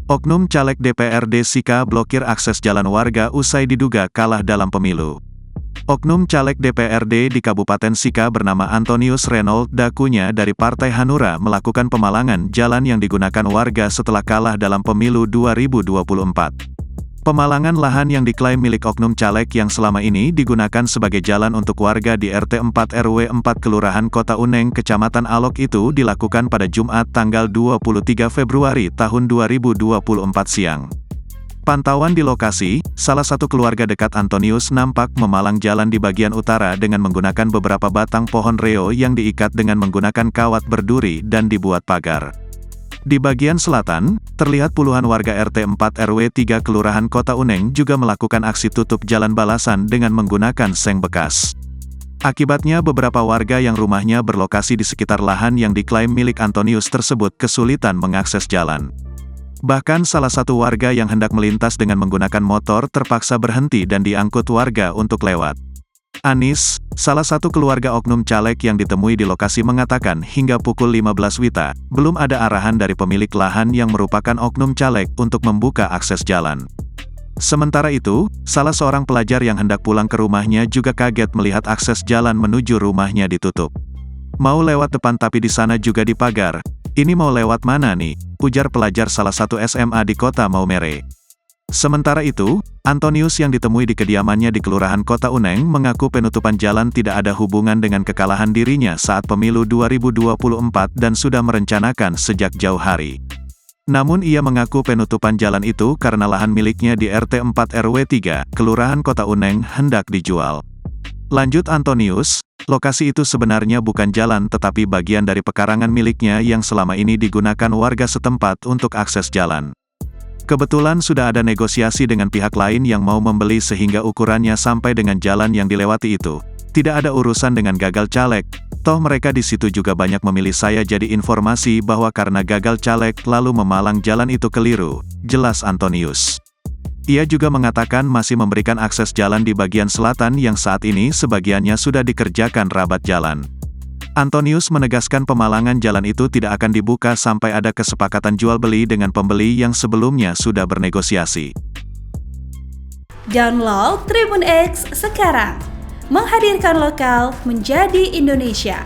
Oknum caleg DPRD Sika blokir akses jalan warga usai diduga kalah dalam pemilu. Oknum caleg DPRD di Kabupaten Sika bernama Antonius Reynold Dakunya dari Partai Hanura melakukan pemalangan jalan yang digunakan warga setelah kalah dalam pemilu 2024. Pemalangan lahan yang diklaim milik oknum caleg yang selama ini digunakan sebagai jalan untuk warga di RT 4 RW 4 Kelurahan Kota Uneng, Kecamatan Alok itu dilakukan pada Jumat tanggal 23 Februari tahun 2024 siang. Pantauan di lokasi, salah satu keluarga dekat Antonius nampak memalang jalan di bagian utara dengan menggunakan beberapa batang pohon reo yang diikat dengan menggunakan kawat berduri dan dibuat pagar. Di bagian selatan, terlihat puluhan warga RT 4 RW 3 Kelurahan Kota Uneng juga melakukan aksi tutup jalan balasan dengan menggunakan seng bekas. Akibatnya beberapa warga yang rumahnya berlokasi di sekitar lahan yang diklaim milik Antonius tersebut kesulitan mengakses jalan. Bahkan salah satu warga yang hendak melintas dengan menggunakan motor terpaksa berhenti dan diangkut warga untuk lewat. Anis, salah satu keluarga oknum caleg yang ditemui di lokasi mengatakan hingga pukul 15 WITA, belum ada arahan dari pemilik lahan yang merupakan oknum caleg untuk membuka akses jalan. Sementara itu, salah seorang pelajar yang hendak pulang ke rumahnya juga kaget melihat akses jalan menuju rumahnya ditutup. Mau lewat depan tapi di sana juga dipagar. Ini mau lewat mana nih? Ujar pelajar salah satu SMA di Kota Maumere. Sementara itu, Antonius yang ditemui di kediamannya di Kelurahan Kota Uneng mengaku penutupan jalan tidak ada hubungan dengan kekalahan dirinya saat pemilu 2024 dan sudah merencanakan sejak jauh hari. Namun ia mengaku penutupan jalan itu karena lahan miliknya di RT 4 RW 3, Kelurahan Kota Uneng hendak dijual. Lanjut Antonius, lokasi itu sebenarnya bukan jalan tetapi bagian dari pekarangan miliknya yang selama ini digunakan warga setempat untuk akses jalan. Kebetulan sudah ada negosiasi dengan pihak lain yang mau membeli sehingga ukurannya sampai dengan jalan yang dilewati itu. Tidak ada urusan dengan gagal caleg, toh mereka di situ juga banyak memilih saya jadi informasi bahwa karena gagal caleg lalu memalang jalan itu keliru, jelas Antonius. Ia juga mengatakan masih memberikan akses jalan di bagian selatan yang saat ini sebagiannya sudah dikerjakan rabat jalan. Antonius menegaskan pemalangan jalan itu tidak akan dibuka sampai ada kesepakatan jual-beli dengan pembeli yang sebelumnya sudah bernegosiasi. Download Tribun X sekarang, menghadirkan lokal menjadi Indonesia.